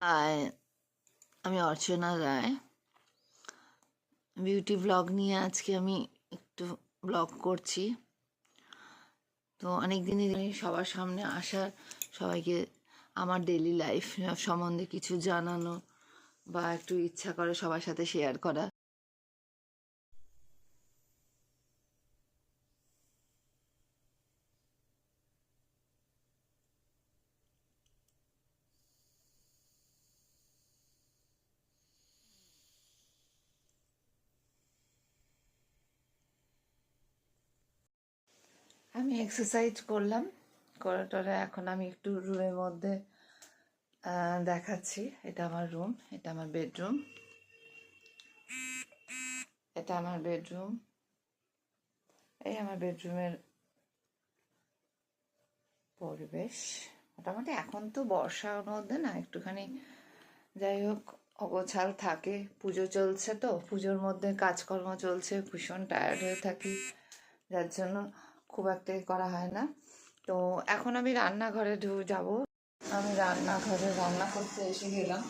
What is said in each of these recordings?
High, আমি অর্চনা রায়। Beauty blog নিয়ে আজকে আমি একটু ব্লগ করছি। তো অনেক দিনই সবার সামনে আসার, সবাইকে আমার ডেইলি লাইফ সম্বন্ধে কিছু জানানো বা একটু ইচ্ছা করে সবার সাথে শেয়ার করা। আমি এক্সারসাইজ করলাম, করার পরে এখন আমি একটু রুমের মধ্যে দেখাচ্ছি। এটা আমার রুম, এটা আমার বেডরুম, এটা আমার বেডরুম। এই আমার বেডরুমের পরিবেশ মোটামুটি। এখন তো বর্ষার মধ্যে না একটুখানি, যাই হোক, অগোছাল থাকে। পুজো চলছে, তো পুজোর মধ্যে কাজকর্ম চলছে, ভীষণ টায়ার্ড হয়ে থাকি, যার জন্য খুব একটা করা হয় না। তো এখন আমি রান্নাঘরে যাব। আমি রান্নাঘরে রান্না করতে এসে গেলাম।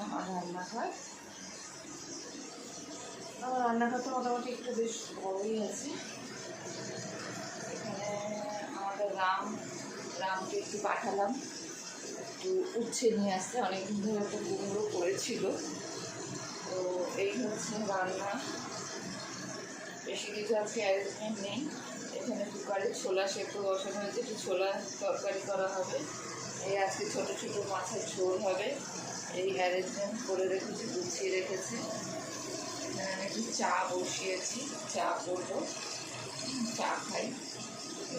আমার রান্নাঘর আমার রান্নাঘর তো মোটামুটি একটু বেশ বড়ই আছে। এখানে আমাদের রামকে একটু পাঠালাম, একটু উচ্ছে নিয়ে আসতে। অনেকদিন ধরে একটা কুমড়ো করেছিল। তো এই হচ্ছে রান্না, বেশি কিছু আজকে অ্যারেঞ্জমেন্ট নেই। এখানে কুকারে ছোলা সেদ্ধ বসানো হয়েছে, একটু ছোলা তরকারি করা হবে। এই আজকে ছোটো ছোটো মাছের ঝোল হবে। এই অ্যারেঞ্জমেন্ট করে রেখেছি, গুছিয়ে রেখেছি। এখানে আমি একটু চা বসিয়েছি, চা করবো, চা খাই।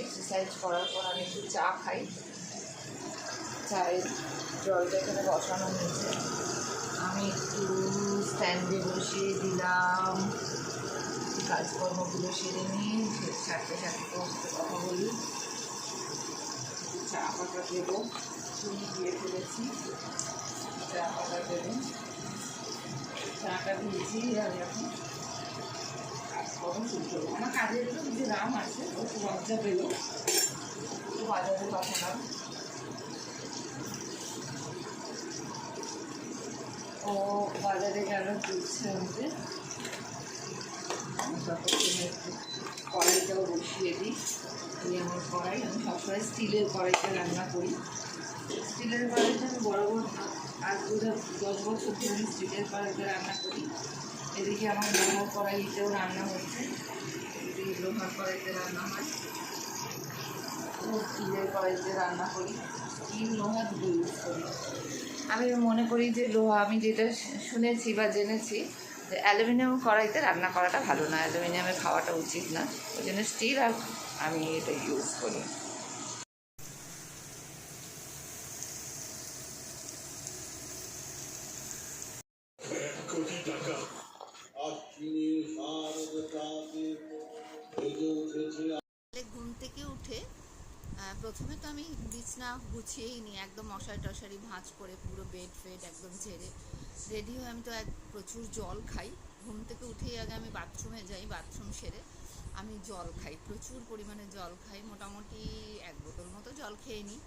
এক্সারসাইজ করার পর আমি একটু চা খাই। চায়ের জলটা এখানে বসানো হয়েছে, আমি একটু স্ট্যান্ডে বসিয়ে দিলাম। কাজকর্মগুলো সেরে নিয়ে সাথে সাথে বসতে কথা বলি। চা পাতা দেবো, চিনি দিয়ে ফেলেছি, চা পাতা দেবো। চাটা দিয়েছি, আর এখন কাজকর্ম শুরু করবো। আমার কাজের তো যে রাম আছে, ও খুব লজ্জা পেল, একটু বাজারে পাঠালাম। ও বাজারে গেল দুধছে আনতে। ততক্ষণে একটু কড়াইটাও বসিয়ে দিই। এই আমার কড়াই, আমি সবসময় স্টিলের কড়াইতে রান্না করি। স্টিলের কড়াইতে আমি বরাবর আজ 10 বছর ধরে আমি স্টিলের কড়াইতে রান্না করি। এদিকে আমার লোহার কড়াইতেও রান্না হচ্ছে, এদিকে লোহার কড়াইতে রান্না হয়, স্টিলের কড়াইতে রান্না করি। স্টিল লোহা দুটো ইউজ করি। আমি মনে করি যে লোহা, আমি যেটা শুনেছি বা জেনেছি, যে অ্যালুমিনিয়াম কড়াইতে রান্না করাটা ভালো না, অ্যালুমিনিয়ামে খাওয়াটা উচিত না। ওই জন্য স্টিল আর আমি এটা ইউজ করি। ঘুম থেকে উঠে প্রথমে তো আমি বিছনা গুছিয়েই নিই, একদম মশারি টশারি ভাঁজ করে পুরো বেড ফেড একদম ঝেড়ে রেডি হয়ে। আমি তো প্রচুর জল খাই। ঘুম থেকে উঠেই আগে আমি বাথরুমে যাই, বাথরুম সেরে আমি জল খাই, প্রচুর পরিমাণে জল খাই। মোটামুটি 1 বোতল মতো জল খেয়ে নিই।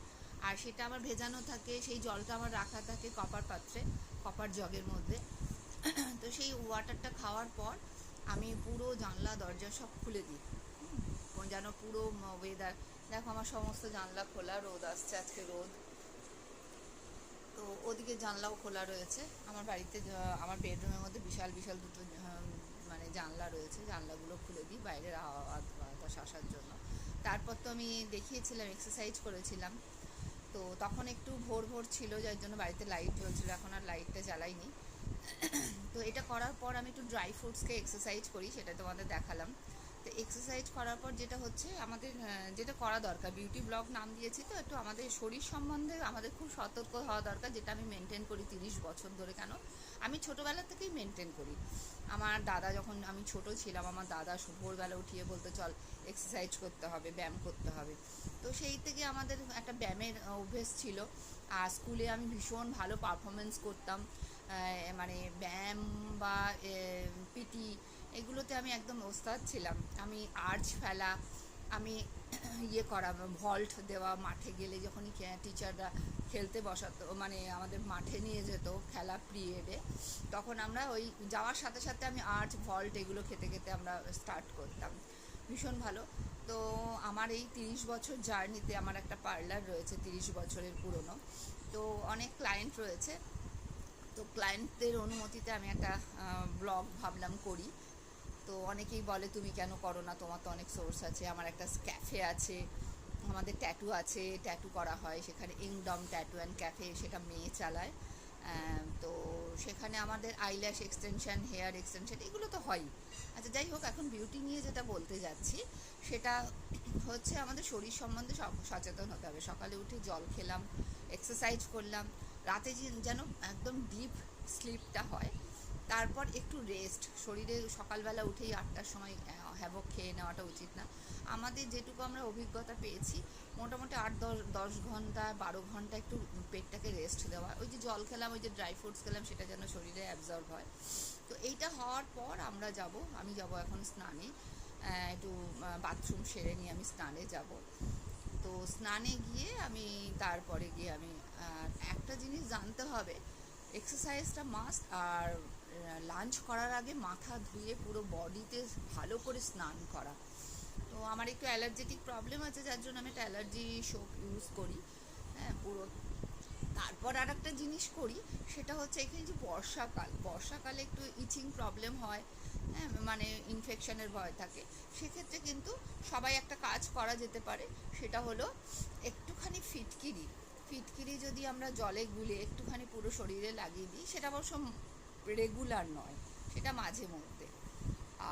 আর সেটা আমার ভেজানো থাকে, সেই জলটা আমার রাখা থাকে কপার পাত্রে, কপার জগের মধ্যে। তো সেই ওয়াটারটা খাওয়ার পর আমি পুরো জানলা দরজা সব খুলে দিই, যেন পুরো ওয়েদার। দেখো আমার সমস্ত জানলা খোলা, রোদ আসছে, আজকে রোদ। তো ওদিকে জানলাও খোলা রয়েছে। আমার বাড়িতে আমার বেডরুমের মধ্যে বিশাল বিশাল দুটো মানে জানলা রয়েছে, জানলাগুলো খুলে দিই বাইরের হাওয়া বাতাস আসার জন্য। তারপর তো আমি দেখিয়েছিলাম এক্সারসাইজ করেছিলাম, তো তখন একটু ভোর ভোর ছিল, যার জন্য বাড়িতে লাইট জ্বলছিল, এখন আর লাইটটা জ্বালাইনি। তো এটা করার পর আমি একটু ড্রাই ফ্রুটসকে এক্সারসাইজ করি, সেটা তোমাদের দেখালাম। তো এক্সারসাইজ করার পর যেটা হচ্ছে আমাদের, যেটা করা দরকার, বিউটি ব্লগ নাম দিয়েছি, তো একটু আমাদের শরীর সম্বন্ধে আমাদের খুব সতর্ক হওয়া দরকার, যেটা আমি মেনটেন করি 30 বছর ধরে। কেন, আমি ছোটোবেলা থেকেই মেনটেন করি। আমার দাদা, যখন আমি ছোট ছিলাম, আমার দাদা ভোরবেলা উঠিয়ে বলতো চল এক্সারসাইজ করতে হবে, ব্যায়াম করতে হবে। তো সেই থেকে আমাদের একটা ব্যায়ামের অভ্যেস ছিল। আর স্কুলে আমি ভীষণ ভালো পারফরমেন্স করতাম, মানে ব্যায়াম বা পিটি, এগুলোতে আমি একদম ওস্তাদ ছিলাম। আমি আর্চ ফেলা, আমি ইয়ে করা, ভল্ট দেওয়া, মাঠে গেলে যখনই টিচাররা খেলতে বসাতো, মানে আমাদের মাঠে নিয়ে যেত খেলা পিরিয়ডে, তখন আমরা ওই যাওয়ার সাথে সাথে আমি আর্চ ভল্ট এগুলো খেতে খেতে আমরা স্টার্ট করতাম। ভীষণ ভালো। তো আমার এই 30 বছর জার্নিতে আমার একটা পার্লার রয়েছে, 30 বছরের পুরনো। তো অনেক ক্লায়েন্ট রয়েছে, তো ক্লায়েন্টদের অনুমতিতে আমি একটা ব্লগ ভাবলাম করি। তো অনেকেই বলে তুমি কেন করো না, তোমার তো অনেক সোর্স আছে। আমার একটা ক্যাফে আছে, আমাদের ট্যাটু আছে, ট্যাটু করা হয় সেখানে, ইংডম ট্যাটু অ্যান্ড ক্যাফে, সেটা মেয়ে চালায়। তো সেখানে আমাদের আইল্যাশ এক্সটেনশন, হেয়ার এক্সটেনশন এগুলো তো হয়ই। আচ্ছা যাই হোক, এখন বিউটি নিয়ে যেটা বলতে যাচ্ছি সেটা হচ্ছে আমাদের শরীর সম্বন্ধে সচেতন হতে হবে। সকালে উঠে জল খেলাম, এক্সারসাইজ করলাম, রাতে যেন একদম ডিপ স্লিপটা হয়, তারপর একটু রেস্ট। শরীরে সকালবেলা উঠেই 8টার সময় হ্যাভক খেয়ে নেওয়াটা উচিত না। আমাদের যেটুকু আমরা অভিজ্ঞতা পেয়েছি, মোটামুটি 8-10 ঘন্টা 12 ঘন্টা একটু পেটটাকে রেস্ট দেওয়া। ওই যে জল খেলাম, ওই যে ড্রাই ফ্রুটস খেলাম, সেটা যেন শরীরে অ্যাবজর্ব হয়। তো এইটা হওয়ার পর আমি যাব এখন স্নানে। একটু বাথরুম সেরে নিয়ে আমি স্নানে যাব। তো স্নানে গিয়ে তারপরে গিয়ে আমি একটা জিনিস জানতে হবে, এক্সারসাইজটা মাস্ট। আর লাঞ্চ করার আগে মাথা ধুয়ে পুরো বডিতে ভালো করে স্নান করা। তো আমার একটু অ্যালার্জেটিক প্রবলেম আছে, যার জন্য আমি একটা অ্যালার্জি সোপ ইউজ করি। হ্যাঁ, পুরো। তারপর আর একটা জিনিস করি, সেটা হচ্ছে এখানে যে বর্ষাকালে একটু ইচিং প্রবলেম হয়, হ্যাঁ, মানে ইনফেকশনের ভয় থাকে। সেক্ষেত্রে কিন্তু সবাই একটা কাজ করা যেতে পারে, সেটা হলো একটুখানি ফিটকিরি যদি আমরা জলে গুলে একটুখানি পুরো শরীরে লাগিয়ে দিই, সেটা অবশ্য রেগুলার নয়, সেটা মাঝে মধ্যে।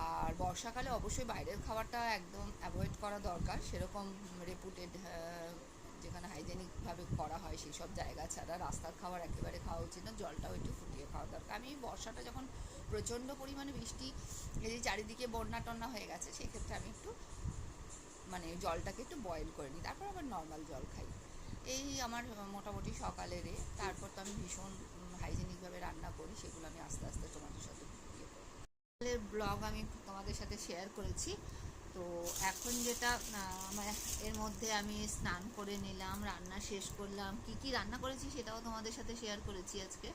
আর বর্ষাকালে অবশ্যই বাইরের খাবারটা একদম অ্যাভয়েড করা দরকার। সেরকম রেপুটেড যেখানে হাইজেনিকভাবে করা হয় সেই সব জায়গা ছাড়া রাস্তার খাবার একেবারে খাওয়া উচিত না। জলটাও একটু ফুটিয়ে খাওয়া দরকার। আমি বর্ষাটা যখন প্রচণ্ড পরিমাণে বৃষ্টি, এই যে চারিদিকে বন্যা টন্যা হয়ে গেছে, সেক্ষেত্রে আমি একটু মানে জলটাকে একটু বয়েল করে নিই, তারপর আবার নর্মাল জল খাই। এই আমার মোটামুটি সকালের। তারপর তো আমি ভীষণ হাইজেনিকভাবে রান্না করি, সেগুলো আমি আস্তে আস্তে তোমাদের সাথে ব্লগ আমি তোমাদের সাথে শেয়ার করেছি। তো এখন যেটা এর মধ্যে আমি স্নান করে নিলাম, রান্না শেষ করলাম। কি রান্না করেছি সেটাও তোমাদের সাথে শেয়ার করেছি আজকে।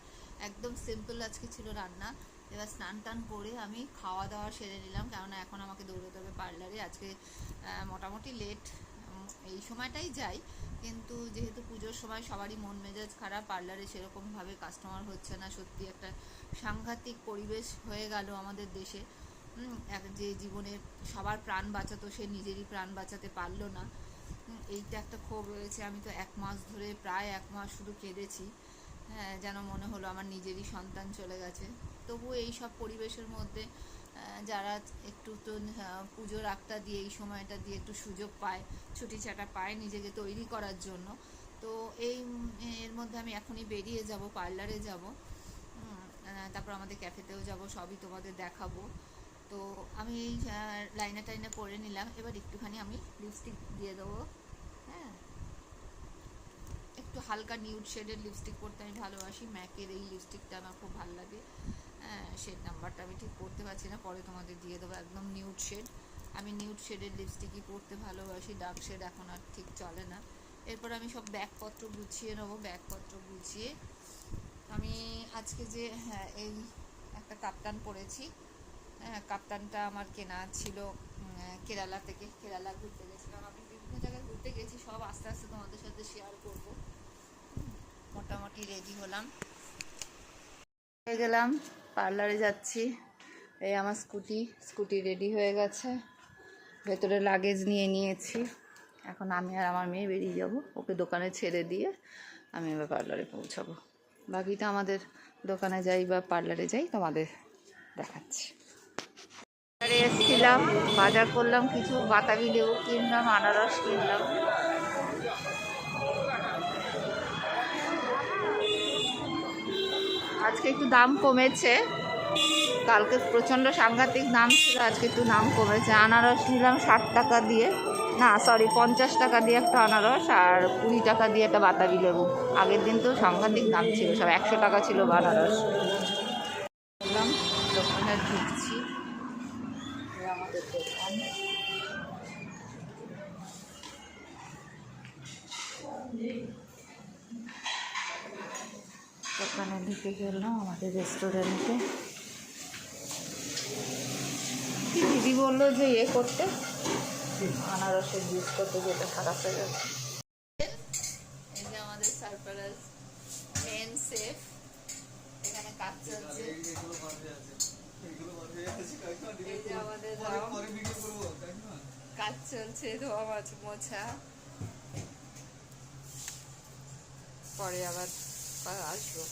একদম সিম্পল আজকে ছিল রান্না। এবার স্নান টান করে আমি খাওয়া দাওয়া সেরে নিলাম, কেননা এখন আমাকে দৌড়তে হবে পার্লারে। আজকে মোটামুটি লেট এই সময়টাই যাই, কিন্তু যেহেতু পুজোর সময় সবারই মন মেজাজ খারাপ, পার্লারে সেরকমভাবে কাস্টমার হচ্ছে না। সত্যি একটা সাংঘাতিক পরিবেশ হয়ে গেল আমাদের দেশে। যে জীবনে সবার প্রাণ বাঁচাতো, সে নিজেরই প্রাণ বাঁচাতে পারলো না। এইটা একটা ক্ষোভ রয়েছে। আমি তো 1 মাস ধরে, প্রায় 1 মাস শুধু কেঁদেছি। হ্যাঁ, যেন মনে হলো আমার নিজেরই সন্তান চলে গেছে। তবু এই সব পরিবেশের মধ্যে যারা একটু তো পুজোর আগটা দিয়ে, এই সময়টা দিয়ে একটু সুযোগ পায়, ছুটি ছাটা পায় নিজেকে তৈরি করার জন্য, তো এর মধ্যে আমি এখনই বেরিয়ে যাব, পার্লারে যাব, তারপর আমাদের ক্যাফেতেও যাব, সবই তোমাদের দেখাবো। তো আমি এই লাইনা টাইনা করে নিলাম। এবার একটুখানি আমি লিপস্টিক দিয়ে দেবো। হ্যাঁ, একটু হালকা নিউড শেডের লিপস্টিক পরতে আমি ভালোবাসি। ম্যাকের এই লিপস্টিকটা আমার খুব ভালো লাগে। শেড নাম্বারটা আমি ঠিক পরতে পারছি না, পরে তোমাদের দিয়ে দেবো। একদম নিউড শেড, আমি নিউড শেডের লিপস্টিকই পরতে ভালোবাসি। ডার্ক শেড এখন আর ঠিক চলে না। এরপর আমি সব ব্যাগপত্র গুছিয়ে নেবো। ব্যাগপত্র গুছিয়ে আমি আজকে যে এই একটা কাপ্তান পরেছি, কাপ্তানটা আমার কেনা ছিল কেরালা থেকে। কেরালা ঘুরতে গেছিলাম, আমি বিভিন্ন জায়গায় ঘুরতে গেছি, সব আস্তে আস্তে তোমাদের সাথে শেয়ার করব। মোটামুটি রেডি হয়ে গেলাম, পার্লারে যাচ্ছি। এই আমার স্কুটি রেডি হয়ে গেছে, ভেতরে লাগেজ নিয়ে নিয়েছি। এখন আমি আর আমার মেয়ে বেরিয়ে যাব, ওকে দোকানে ছেড়ে দিয়ে আমি এবার পার্লারে পৌঁছাবো। বাকিটা আমাদের দোকানে যাই বা পার্লারে যাই তোমাদের দেখাচ্ছি। এসেছিলাম, বাজার করলাম, কিছু বাতাবি লেবু কিনলাম, আনারস কিনলাম। আজকে একটু দাম কমেছে, কালকে প্রচণ্ড সাংঘাতিক দাম ছিল, আজকে একটু দাম কমেছে। আনারস নিলাম 60 টাকা দিয়ে, না সরি 50 টাকা দিয়ে একটা আনারস, আর 20 টাকা দিয়ে একটা বাতাবি লেবু। আগের দিন তো সাংঘাতিক দাম ছিল, সব 100 টাকা ছিল আনারস। দোকানে ঢুকছি, আমাদের দোকান। এখানে ঢুকে গেলাম আমাদের রেস্টুরেন্টে। দিদি বললো যে করতে আনারসের জুস করতে, যেটা খারাপ হয়ে যাচ্ছে। এই যে আমাদের সারপ্রাইজ মেন শেফ এখানে কাজ চলছে। এই যে আমাদের কাজ চলছে, ধোয়া মাছ মোছা, পরে আবার আসবো।